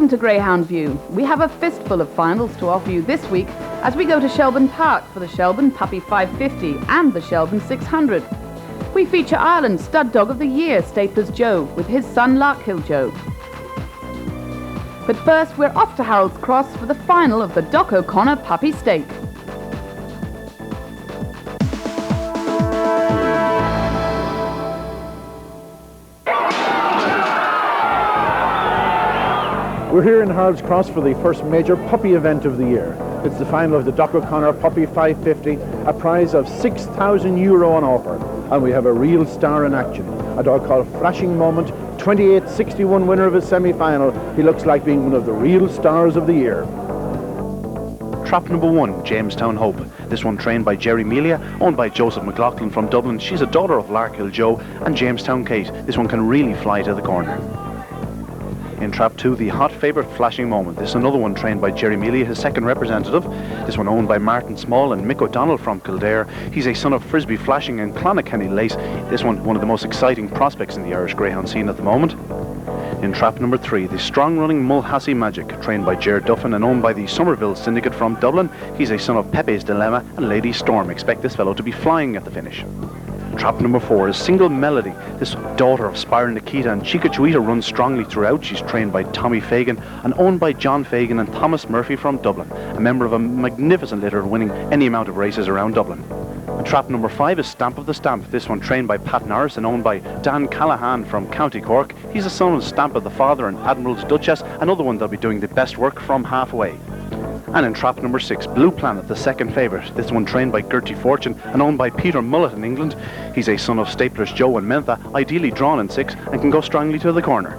Welcome to Greyhound View. We have a fistful of finals to offer you this week as we go to Shelbourne Park for the Shelbourne Puppy 550 and the Shelbourne 600. We feature Ireland's Stud Dog of the Year, Larkers Jo, with his son Larkers Jo. But first, we're off to Harold's Cross for the final of the Doc O'Connor Puppy Stake. We're here in Harold's Cross for the first major puppy event of the year. It's the final of the Doc O'Connor Puppy 550, a prize of €6,000 on offer. And we have a real star in action, a dog called Flashing Moment, 28-61 winner of his semi-final. He looks like being one of the real stars of the year. Trap number 1, Jamestown Hope. This one trained by Jerry Melia, owned by Joseph McLaughlin from Dublin. She's a daughter of Larkers Jo and Jamestown Kate. This one can really fly to the corner. In Trap 2, the hot favourite Flashing Moment. This is another one trained by Jerry Melia, his second representative. This one owned by Martin Small and Mick O'Donnell from Kildare. He's a son of Frisbee Flashing and Clonakilty Lace. This one of the most exciting prospects in the Irish Greyhound scene at the moment. In Trap number 3, the strong-running Mulhassie Magic, trained by Ger Duffin and owned by the Somerville Syndicate from Dublin. He's a son of Pepe's Dilemma and Lady Storm. Expect this fellow to be flying at the finish. Trap number 4 is Single Melody. This daughter of Spyro Nikita and Chica Chuita runs strongly throughout. She's trained by Tommy Fagan and owned by John Fagan and Thomas Murphy from Dublin, a member of a magnificent litter winning any amount of races around Dublin. And trap number 5 is Stamp of the Stamp. This one trained by Pat Norris and owned by Dan Callahan from County Cork. He's a son of Stamp of the Father and Admiral's Duchess, another one that'll be doing the best work from halfway. And in trap number 6, Blue Planet, the second favourite. This one trained by Gertie Fortune and owned by Peter Mullet in England. He's a son of Staplers Jo and Mentha, ideally drawn in 6 and can go strongly to the corner.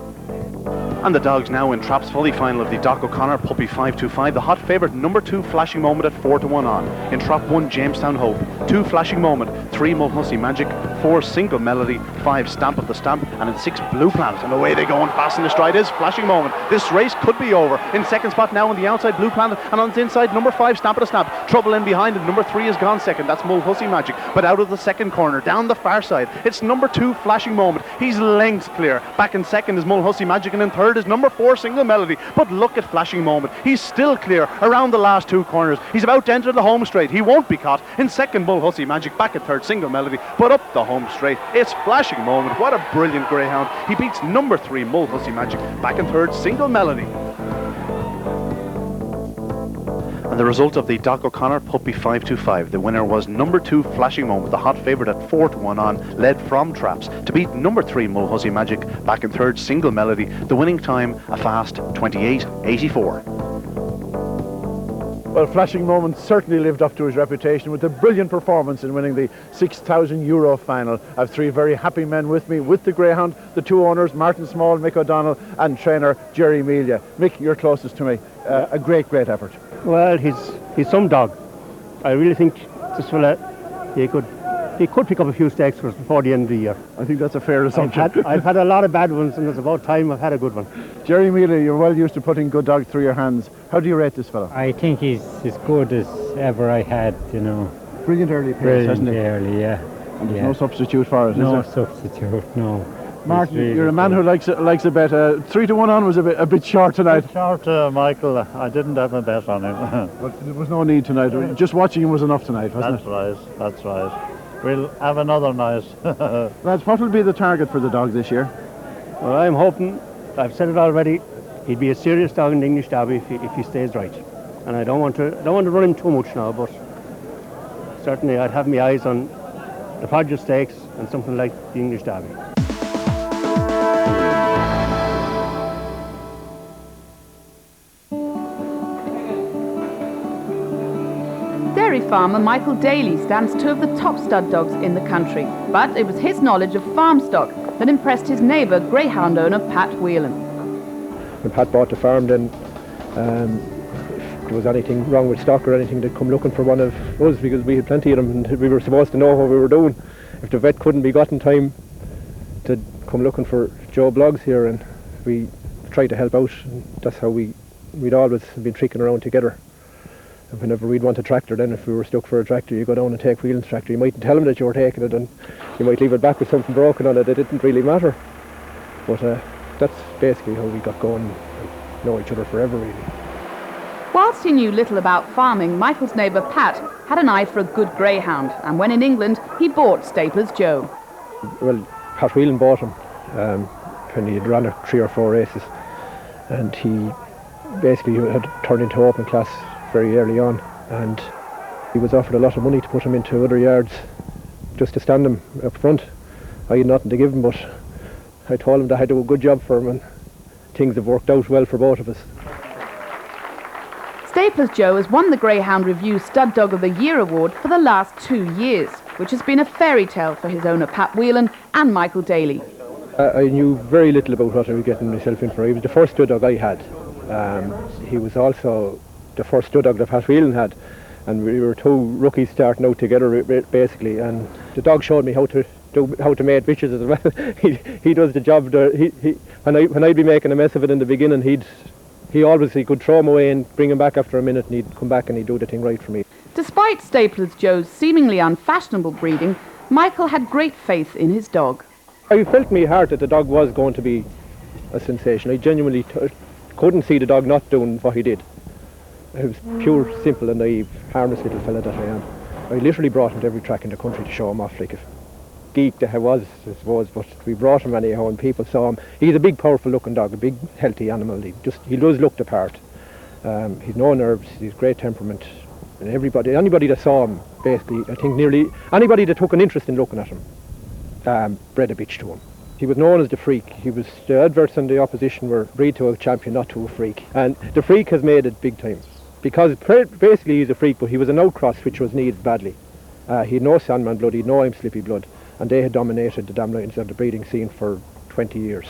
And the dogs now in Trap's fully final of the Doc O'Connor Puppy 525. The hot favourite number 2 Flashing Moment at 4-1 on. In Trap 1, Jamestown Hope, 2 Flashing Moment, 3 Mulhassie Magic, 4 Single Melody, 5 Stamp of the Stamp, and in 6 Blue Planet. And away they go, and fast in the stride is Flashing Moment. This race could be over. In second spot now on the outside, Blue Planet, and on the inside, number 5 Stamp of the Stamp. Trouble in behind, and number 3 is gone second. That's Mulhassie Magic. But out of the second corner, down the far side, it's number 2 Flashing Moment. He's lengths clear. Back in second is Mulhassie Magic, and in third is number 4 Single Melody. But look at Flashing Moment. He's still clear around the last 2 corners. He's about to enter the home straight. He won't be caught. In second, Mulhassie Magic. Back at third, Single Melody. But up the home straight, it's Flashing Moment. What a brilliant greyhound. He beats number 3 Mulhassie Magic. Back in third, Single Melody. And the result of the Doc O'Connor Puppy 525, the winner was number 2 Flashing Moment, the hot favourite at 4-1 on, led from Traps, to beat number 3 Mulhassie Magic. Back in third, Single Melody. The winning time, a fast 28.84. Well, Flashing Moment certainly lived up to his reputation with a brilliant performance in winning the €6,000 final. I have 3 very happy men with me, with the greyhound, the 2 owners, Martin Small, Mick O'Donnell, and trainer Jerry Melia. Mick, you're closest to me. A great effort. Well, he's some dog. I really think this fella, he could pick up a few stakes for us before the end of the year. I think that's a fair assumption. I've had a lot of bad ones, and it's about time I've had a good one. Jerry Mealy, you're well used to putting good dogs through your hands. How do you rate this fellow? I think he's as good as ever I had, you know. Brilliant early pace, hasn't he? Early, yeah. And there's no substitute for it, no is there? Substitute, no. Martin, really you're a man who likes a bet. 3-1 on was a bit short tonight. Short, Michael. I didn't have a bet on him. But there was no need tonight. Just watching him was enough tonight, wasn't it? That's right. We'll have another night. Lads, what will be the target for the dog this year? Well, I'm hoping, I've said it already, he'd be a serious dog in the English Derby if he stays right. And I don't want to run him too much now, but certainly I'd have my eyes on the Podger Stakes and something like the English Derby. Dairy farmer Michael Daly stands 2 of the top stud dogs in the country, but it was his knowledge of farm stock that impressed his neighbour, greyhound owner Pat Whelan. When Pat bought the farm, then if there was anything wrong with stock or anything, they'd come looking for one of us, because we had plenty of them and we were supposed to know what we were doing. If the vet couldn't be got in time, they'd come looking for Joe Bloggs here, and we tried to help out, and that's how we'd always been tricking around together. And whenever we'd want a tractor, then if we were stuck for a tractor, you go down and take Whelan's tractor. You mightn't tell them that you were taking it, and you might leave it back with something broken on it. It didn't really matter. But that's basically how we got going. know each other forever, really. Whilst he knew little about farming, Michael's neighbour Pat had an eye for a good greyhound, and when in England, he bought Staples Jo. Well, Pat Whelan bought him when he had run 3 or 4 races, and he basically had turned into open class very early on, and he was offered a lot of money to put him into other yards just to stand him up front. I had nothing to give him, but I told him that I'd do a good job for him, and things have worked out well for both of us. Staples Jo has won the Greyhound Review Stud Dog of the Year award for the last 2 years, which has been a fairy tale for his owner Pat Whelan and Michael Daly. I knew very little about what I was getting myself in for. He was the first stud dog I had. He was also the first stud dog that Pat Whelan had, and we were 2 rookies starting out together basically, and the dog showed me how to mate bitches as well. he does the job there. When I'd be making a mess of it in the beginning, he could throw him away and bring him back after a minute, and he'd come back and he'd do the thing right for me. Despite Staples Jo's seemingly unfashionable breeding, Michael had great faith in his dog. I felt in my heart that the dog was going to be a sensation. I genuinely couldn't see the dog not doing what he did. It was pure, simple and naive, harmless little fella that I am. I literally brought him to every track in the country to show him off, like a geek that I was, I suppose, but we brought him anyhow and people saw him. He's a big, powerful looking dog, a big, healthy animal. He does look the part. He's no nerves, he's great temperament. And anybody that saw him, basically, I think nearly anybody that took an interest in looking at him, bred a bitch to him. He was known as the freak. The adverts and the opposition were breed to a champion, not to a freak. And the freak has made it big time. Because basically he's a freak, but he was an outcross which was needed badly. He had no Sandman blood, he had no I'm Slippy blood, and they had dominated the damn lines of the breeding scene for 20 years.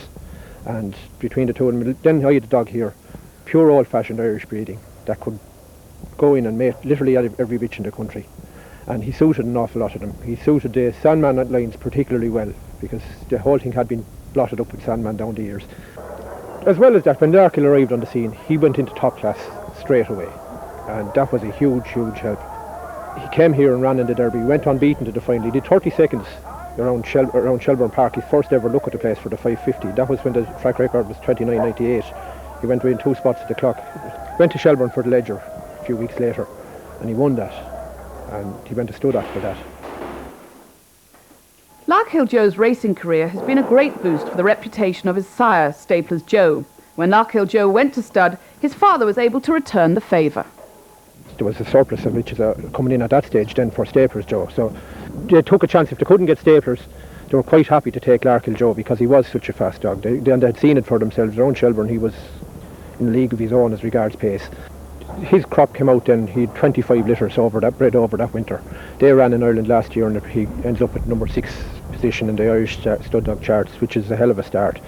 And between the two of them, then I had a dog here, pure old-fashioned Irish breeding, that could go in and mate literally every bitch in the country. And he suited an awful lot of them. He suited the Sandman lines particularly well, because the whole thing had been blotted up with Sandman down the years. As well as that, when Larkers arrived on the scene, he went into top class straight away, and that was a huge, huge help. He came here and ran in the Derby, went unbeaten to the final. He did 30 seconds around Shelbourne Park, his first ever look at the place for the 550. That was when the track record was 29.98. He went within 2 spots at the clock. Went to Shelbourne for the Ledger a few weeks later, and he won that. And he went to stud after that. Larkers Jo's racing career has been a great boost for the reputation of his sire, Staples Jo. When Larkers Jo went to stud, his father was able to return the favour. There was a surplus of bitches coming in at that stage then for Staples Jo. So they took a chance. If they couldn't get Staples, they were quite happy to take Larkers Jo because he was such a fast dog. They had seen it for themselves. Around Shelbourne, he was in a league of his own as regards pace. His crop came out then, he had 25 litres bred over that winter. They ran in Ireland last year and he ends up at number 6 position in the Irish stud dog charts, which is a hell of a start.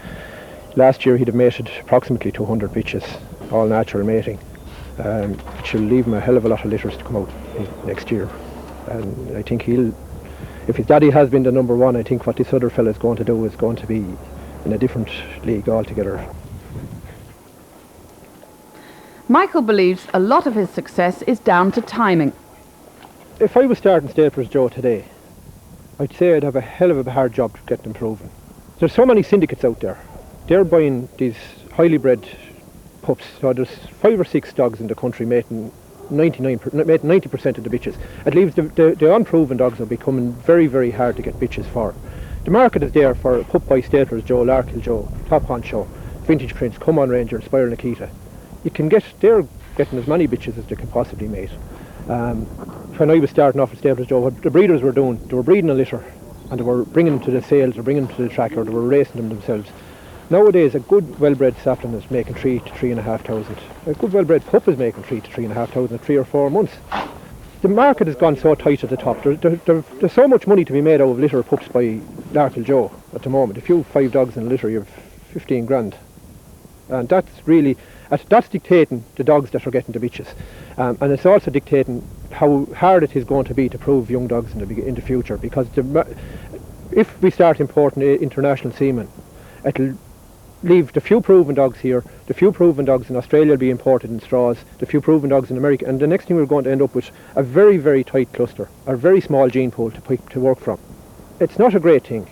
Last year he'd have mated approximately 200 bitches, all natural mating, which will leave him a hell of a lot of litters to come out next year. And I think if his daddy has been the number 1, I think what this other fella is going to do is going to be in a different league altogether. Michael believes a lot of his success is down to timing. If I was starting Staples Jo today, I'd say I'd have a hell of a hard job to get them proven. There's so many syndicates out there. They're buying these highly bred pups. So there's 5 or 6 dogs in the country mating 90% of the bitches. It leaves the unproven dogs are becoming very, very hard to get bitches for. The market is there for a pup by Staples Jo, Larkers Jo, Top Honcho, Vintage Prince, Come On Ranger, Spiral Nikita. They're getting as many bitches as they can possibly mate. When I was starting off at Staples Jo, what the breeders were doing, they were breeding a litter and they were bringing them to the sales or bringing them to the track, or they were racing them themselves. Nowadays a good well-bred sapling is making 3,000 to 3,500. A good well-bred pup is making 3,000 to 3,500 in 3 or 4 months. The market has gone so tight at the top. There's so much money to be made out of litter pups by Larkers Jo at the moment. If you have 5 dogs in a litter, you have 15 grand. And that's dictating the dogs that are getting the bitches, and it's also dictating how hard it is going to be to prove young dogs in the future. Because if we start importing international semen, it'll leave the few proven dogs here. The few proven dogs in Australia will be imported in straws. The few proven dogs in America, and the next thing we're going to end up with a very, very tight cluster, a very small gene pool to work from. It's not a great thing.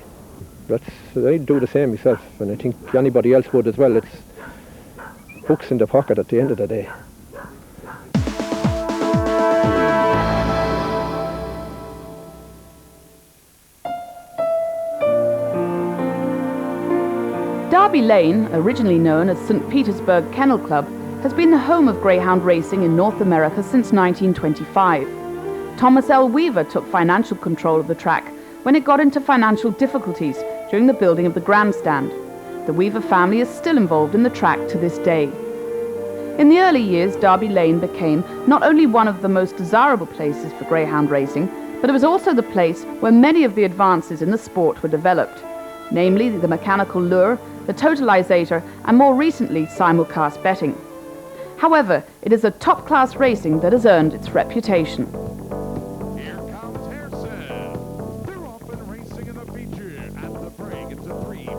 I'd do the same myself, and I think anybody else would as well. hooks in the pocket at the end of the day. Derby Lane, originally known as St. Petersburg Kennel Club, has been the home of greyhound racing in North America since 1925. Thomas L. Weaver took financial control of the track when it got into financial difficulties during the building of the grandstand. The Weaver family is still involved in the track to this day. In the early years, Derby Lane became not only one of the most desirable places for greyhound racing, but it was also the place where many of the advances in the sport were developed, namely the mechanical lure, the totalizator, and more recently simulcast betting. However, it is a top-class racing that has earned its reputation. Here comes Harrison. They're off and racing in the feature. At the break, it's a 3, 5,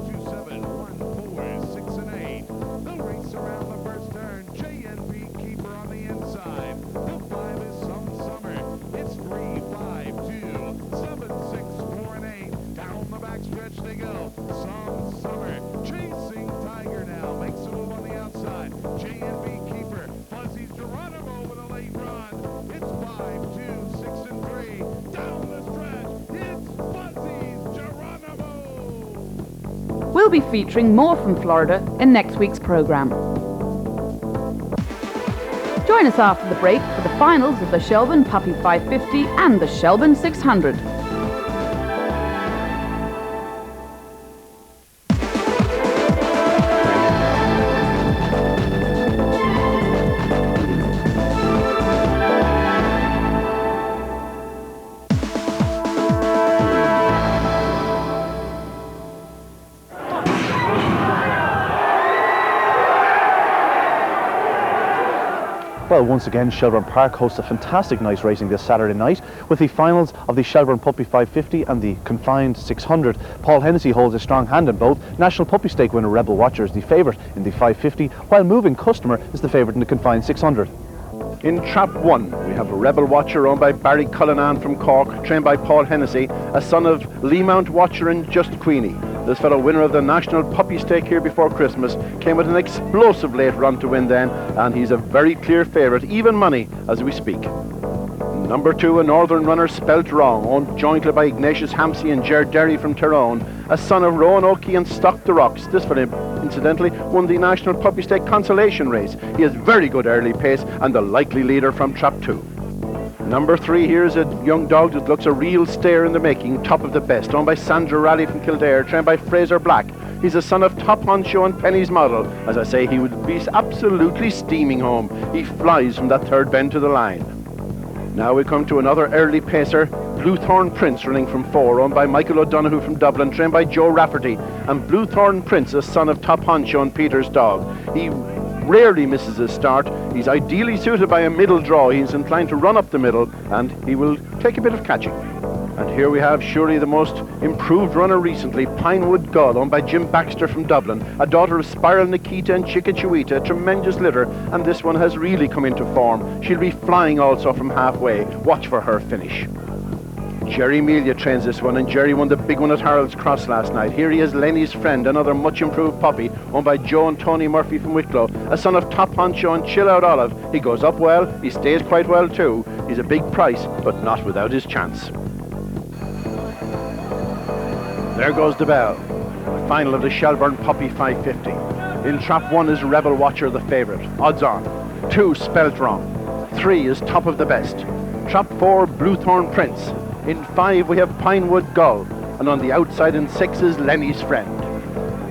2, 7, 1, 4, 6, and 8. They'll race around the first turn. J&B Keeper on the inside. The 5 is Some Summer. It's 3, 5, 2, 7, 6, 4, and 8. Down the backstretch they go. Some Summer. Chasing Tiger now. Makes a move on the outside. J&B Keeper. Fuzzy's Geronimo with a late run. It's 5, 2, 6, and 3. Down the stretch. It's Fuzzy's Geronimo. We'll be featuring more from Florida in next week's program. Join us after the break for the finals of the Shelbourne Puppy 550 and the Shelbourne 600. Well, once again, Shelbourne Park hosts a fantastic night racing this Saturday night with the finals of the Shelbourne Puppy 550 and the confined 600. Paul Hennessy holds a strong hand in both. National Puppy Stake winner Rebel Watcher is the favourite in the 550, while Moving Customer is the favourite in the confined 600. In Trap 1, we have a Rebel Watcher owned by Barry Cullinan from Cork, trained by Paul Hennessy, a son of Leamount Watcher and Just Queenie. This fellow, winner of the National Puppy Stake here before Christmas, came with an explosive late run to win then, and he's a very clear favourite, even money, as we speak. Number 2, a Northern Runner Spelt Wrong, owned jointly by Ignatius Hampsey and Ger Derry from Tyrone, a son of Rowan Oakey and Stock the Rocks. This fellow, incidentally, won the National Puppy Stake consolation race. He has very good early pace and the likely leader from Trap 2. Number 3 here is a young dog that looks a real stare in the making, Top of the Best, owned by Sandra Raleigh from Kildare, trained by Fraser Black. He's a son of Top Honcho and Penny's Model. As I say, he would be absolutely steaming home. He flies from that third bend to the line. Now we come to another early pacer, Bluethorn Prince, running from 4, owned by Michael O'Donoghue from Dublin, trained by Joe Rafferty. And Bluethorn Prince, a son of Top Honcho and Peter's dog. He rarely misses his start. He's ideally suited by a middle draw. He's inclined to run up the middle, and he will take a bit of catching. And here we have surely the most improved runner recently, Pinewood Gull, owned by Jim Baxter from Dublin, a daughter of Spiral Nikita and Chickachewita, a tremendous litter, and this one has really come into form. She'll be flying also from halfway. Watch for her finish. Jerry Melia trains this one, and Jerry won the big one at Harold's Cross last night. Here he is, Lenny's Friend, another much improved puppy, owned by Joe and Tony Murphy from Wicklow, a son of Top Honcho and Chill Out Olive. He goes up well, he stays quite well too. He's a big price, but not without his chance. There goes the bell. The final of the Shelbourne Puppy 550. In Trap 1 is Rebel Watcher, the favourite. Odds on. 2, Spelt Wrong. 3 is Top of the Best. Trap 4, Bluethorn Prince. In 5 we have Pinewood Gull, and on the outside in 6 is Lenny's Friend.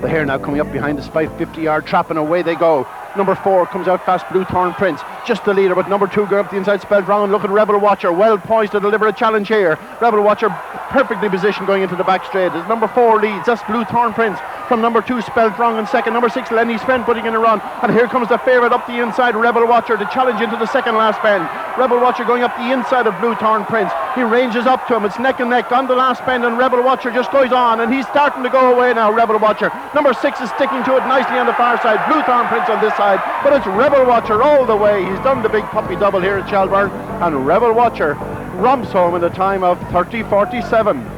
The hare now coming up behind this 550-yard trap, and away they go. Number 4 comes out fast, Bluethorn Prince, just the leader, but number 2 going up the inside, Spelled Wrong, and look at Rebel Watcher, well poised to deliver a challenge here. Rebel Watcher perfectly positioned going into the back straight as number 4 leads. That's Bluethorn Prince from number 2, Spelled Wrong, and second, number 6, Lenny's Friend putting in a run, and here comes the favourite up the inside, Rebel Watcher, to challenge into the second last bend. Rebel Watcher going up the inside of Bluethorn Prince. He ranges up to him, it's neck and neck on the last bend, and Rebel Watcher just goes on, and he's starting to go away now, Rebel Watcher. Number 6 is sticking to it nicely on the far side, Bluethorn Prince on this side, but it's Rebel Watcher all the way. He's done the big puppy double here at Shelbourne, and Rebel Watcher romps home in a time of 30:47.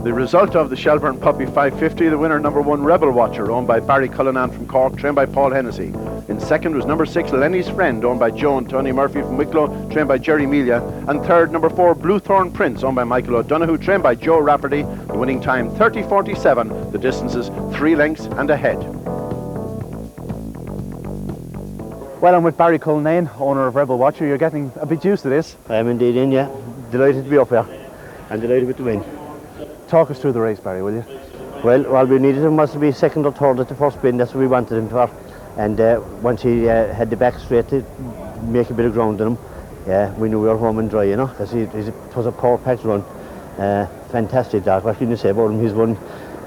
The result of the Shelbourne Puppy 550, the winner number 1 Rebel Watcher, owned by Barry Cullinan from Cork, trained by Paul Hennessy. In second was number 6 Lenny's Friend, owned by Joe and Tony Murphy from Wicklow, trained by Jerry Melia. And third, number 4 Bluethorn Prince, owned by Michael O'Donoghue, trained by Joe Rafferty. The winning time 30:47. The distance is 3 lengths and a head. Well, I'm with Barry Cullinan, owner of Rebel Watcher. You're getting a bit used to this. I am indeed in, yeah. Delighted to be up here and delighted with the win. Talk us through the race, Barry, will you? Well, all we needed him was to be second or third at the first spin. That's what we wanted him for. And once he had the back straight to make a bit of ground on him, we knew we were home and dry, you know, because it was a power-packed run. Fantastic dog. What can you say about him? He's won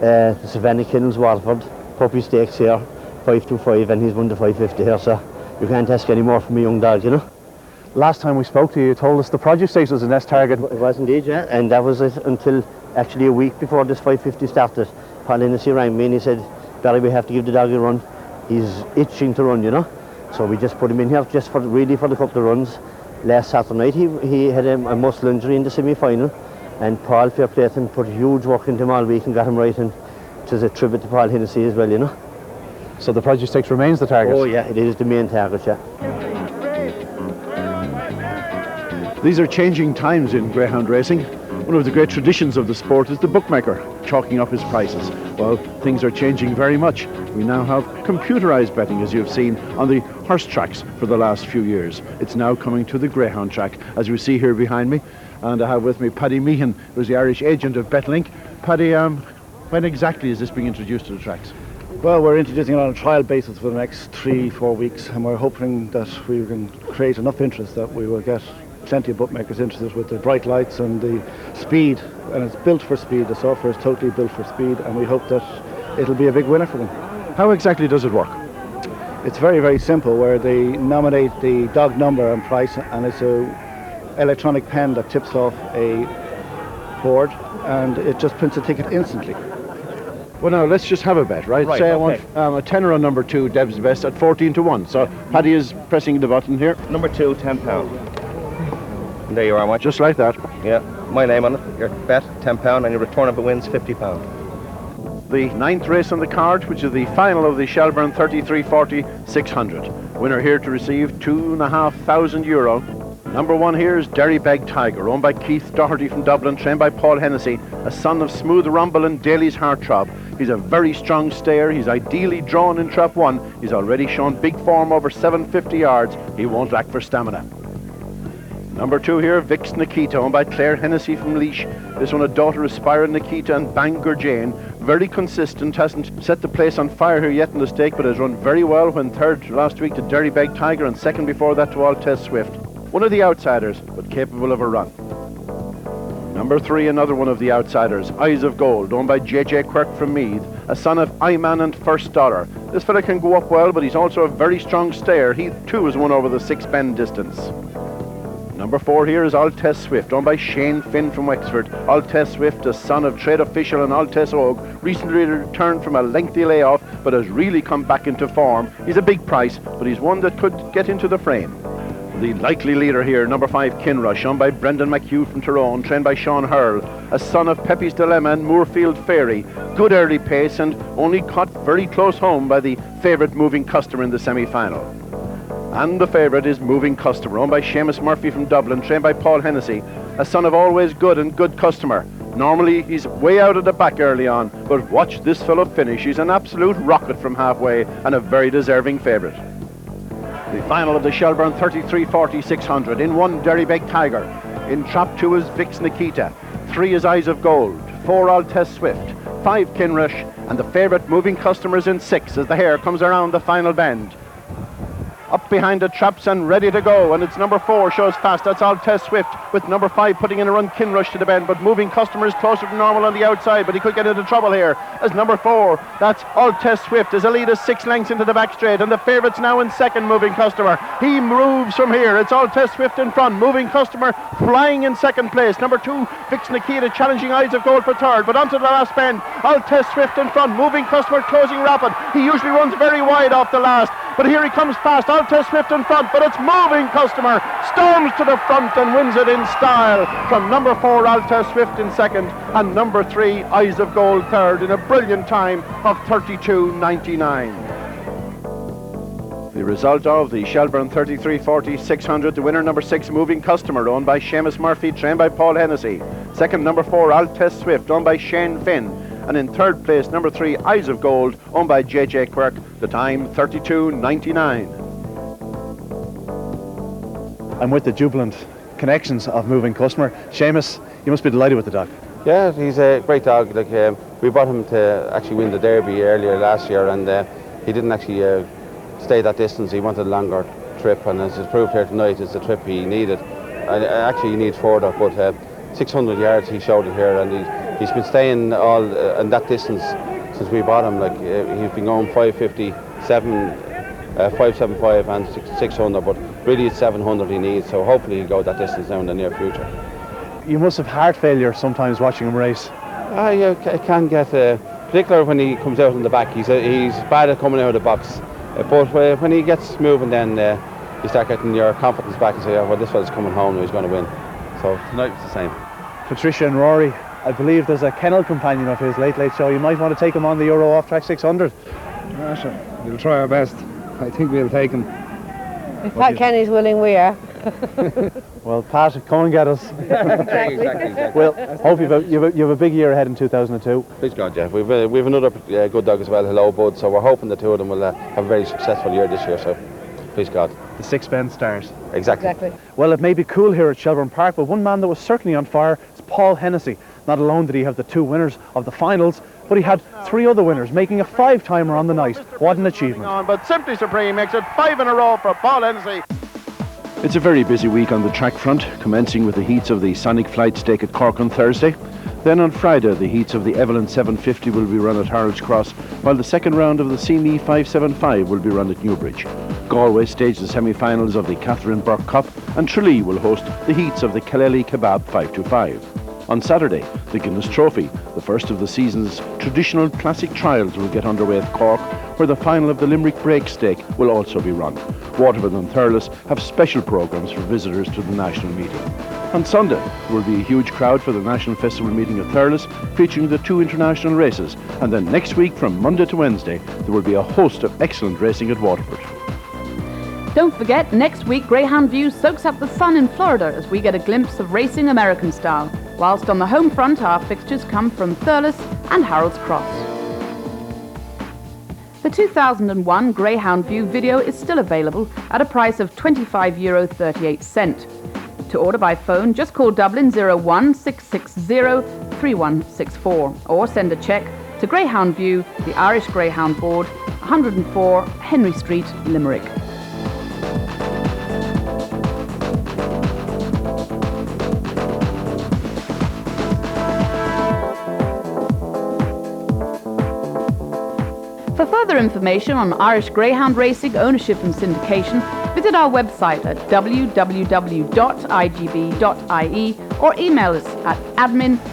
the Savannah Kennels Waterford Puppy Stakes here, 525, and he's won the 550 here, so you can't ask any more from a young dog, you know. Last time we spoke to you, you told us the produce stakes was the next target. It was indeed, yeah, and that was it until actually a week before this 550 started. Paul Hennessy rang me and he said, Barry, we have to give the dog a run. He's itching to run, you know. So we just put him in here just for the couple of runs. Last Saturday night he had a muscle injury in the semi-final, and Paul, fair play to him, put huge work into him all week and got him right, and it was a tribute to Paul Hennessy as well, you know. So the produce stakes remains the target? Oh yeah, it is the main target, yeah. These are changing times in greyhound racing. One of the great traditions of the sport is the bookmaker chalking up his prices. Well, things are changing very much. We now have computerized betting, as you've seen on the horse tracks for the last few years. It's now coming to the greyhound track, as we see here behind me. And I have with me Paddy Meehan, who's the Irish agent of BetLink. Paddy, when exactly is this being introduced to the tracks? Well, we're introducing it on a trial basis for the next 3-4 weeks, and we're hoping that we can create enough interest that we will get plenty of bookmakers interested with the bright lights and the speed, and it's built for speed. The software is totally built for speed, and we hope that it'll be a big winner for them. How exactly does it work? It's very, very simple, where they nominate the dog number and price, and it's a electronic pen that tips off a board, and it just prints a ticket instantly. Well, now let's just have a bet, right? Say okay. I want a tenner on number 2, Dev's Best, at 14-1. So Paddy is pressing the button here. Number 2, £10. And there you are, Mike. Just like that. Yeah, my name on it. Your bet, £10, and your return of it wins £50. The 9th race on the card, which is the final of the Shelbourne 33/40/600. Winner here to receive €2,500. Number 1 here is Derrybeg Tiger, owned by Keith Doherty from Dublin, trained by Paul Hennessy, a son of Smooth Rumble and Daly's Heartthrob. He's a very strong stayer. He's ideally drawn in trap 1. He's already shown big form over 750 yards. He won't lack for stamina. Number 2 here, Vix Nikita, owned by Claire Hennessy from Laois. This one a daughter of Spira Nikita and Bangor Jane. Very consistent, hasn't set the place on fire here yet in the stake, but has run very well when third last week to Derrybeg Tiger and second before that to Altesse Swift. One of the outsiders, but capable of a run. Number 3, another one of the outsiders, Eyes of Gold, owned by JJ Quirk from Meath, a son of Iman and First Dollar. This fella can go up well, but he's also a very strong stayer. He too has won over the 6 bend distance. Number 4 here is Altesse Swift, owned by Shane Finn from Wexford. Altesse Swift, a son of trade official and Altesse Og, recently returned from a lengthy layoff, but has really come back into form. He's a big price, but he's one that could get into the frame. The likely leader here, number 5, Kinrush, owned by Brendan McHugh from Tyrone, trained by Sean Hurl, a son of Pepe's Dilemma and Moorfield Fairy. Good early pace and only caught very close home by the favourite Moving Customer in the semi-final. And the favourite is Moving Customer, owned by Seamus Murphy from Dublin, trained by Paul Hennessy, a son of Always Good and Good Customer. Normally he's way out at the back early on, but watch this fellow finish. He's an absolute rocket from halfway and a very deserving favourite. The final of the Shelbourne 33/40/600. In 1, Derrybeg Tiger. In trap 2 is Vix Nikita. 3 is Eyes of Gold. 4, Altesse Swift. 5, Kinrush. And the favourite Moving Customers in 6 as the hare comes around the final bend. Up behind the traps and ready to go, and it's number 4 shows fast. That's Altesse Swift, with number 5 putting in a run, Kinrush, to the bend, but Moving Customers closer to normal on the outside, but he could get into trouble here as number 4, that's Altesse Swift, is a lead of 6 lengths into the back straight, and the favourite's now in second, Moving Customer. He moves from here. It's Altesse Swift in front, Moving Customer flying in second place. Number 2, Vix Nikita challenging Eyes of Gold for third, but onto the last bend, Altesse Swift in front, Moving Customer closing rapid. He usually runs very wide off the last, but here he comes past. Altes Swift in front, but it's Moving Customer. Storms to the front and wins it in style from number 4 Altes Swift in second and number 3 Eyes of Gold third in a brilliant time of 32.99. The result of the Shelbourne 3340 600, the winner number 6 Moving Customer, owned by Seamus Murphy, trained by Paul Hennessy. Second number 4 Altes Swift, owned by Shane Finn. And in third place number 3 Eyes of Gold, owned by JJ Quirk. The time 32.99. I'm with the jubilant connections of Moving Customer. Seamus, you must be delighted with the dog. Yeah, he's a great dog. Like we bought him to actually win the Derby earlier last year, and he didn't actually stay that distance. He wanted a longer trip, and as it's proved here tonight, it's the trip he needed. And actually he needs further, but 600 yards he showed it here, and he's been staying all in that distance since we bought him. Like he's been going 557, 575 and 600, but really it's 700 he needs, so hopefully he'll go that distance now in the near future. You must have heart failure sometimes watching him race. Yeah, it can get, particularly when he comes out in the back. He's bad at coming out of the box. But when he gets moving, then you start getting your confidence back and say, oh, well, this fella's coming home and he's going to win. So tonight it's the same. Patricia and Rory, I believe there's a kennel companion of his, Late Late Show. You might want to take him on the Euro Off Track 600. Yeah, sure. We'll try our best. I think we'll take him. If Pat Kenny's willing, we are. Well, Pat, come and get us. Exactly. Well, hope you have a big year ahead in 2002. Please God, yeah. We've another good dog as well, Hello Bud, so we're hoping the two of them will have a very successful year this year, so please God. The sixpence stars. Exactly. Well, it may be cool here at Shelbourne Park, but one man that was certainly on fire is Paul Hennessy. Not alone did he have the 2 winners of the finals, but he had 3 other winners, making a 5-timer on the night. What an achievement. But Simply Supreme makes it 5 in a row for Paul Hennessy. It's a very busy week on the track front, commencing with the heats of the Sonic Flight Stake at Cork on Thursday. Then on Friday, the heats of the Evelyn 750 will be run at Harold's Cross, while the second round of the CME 575 will be run at Newbridge. Galway staged the semi-finals of the Catherine Burke Cup, and Tralee will host the heats of the Kaleli Kebab 525. On Saturday, the Guinness Trophy, the first of the season's traditional classic trials, will get underway at Cork, where the final of the Limerick Break Stake will also be run. Waterford and Thurles have special programmes for visitors to the national meeting. On Sunday, there will be a huge crowd for the National Festival meeting at Thurles, featuring the 2 international races. And then next week, from Monday to Wednesday, there will be a host of excellent racing at Waterford. Don't forget, next week Greyhound View soaks up the sun in Florida as we get a glimpse of racing American style, whilst on the home front our fixtures come from Thurles and Harold's Cross. The 2001 Greyhound View video is still available at a price of €25.38. To order by phone, just call Dublin 016603164 or send a cheque to Greyhound View, the Irish Greyhound Board, 104 Henry Street, Limerick. For further information on Irish Greyhound racing, ownership and syndication, visit our website at www.igb.ie or email us at admin@igb.ie.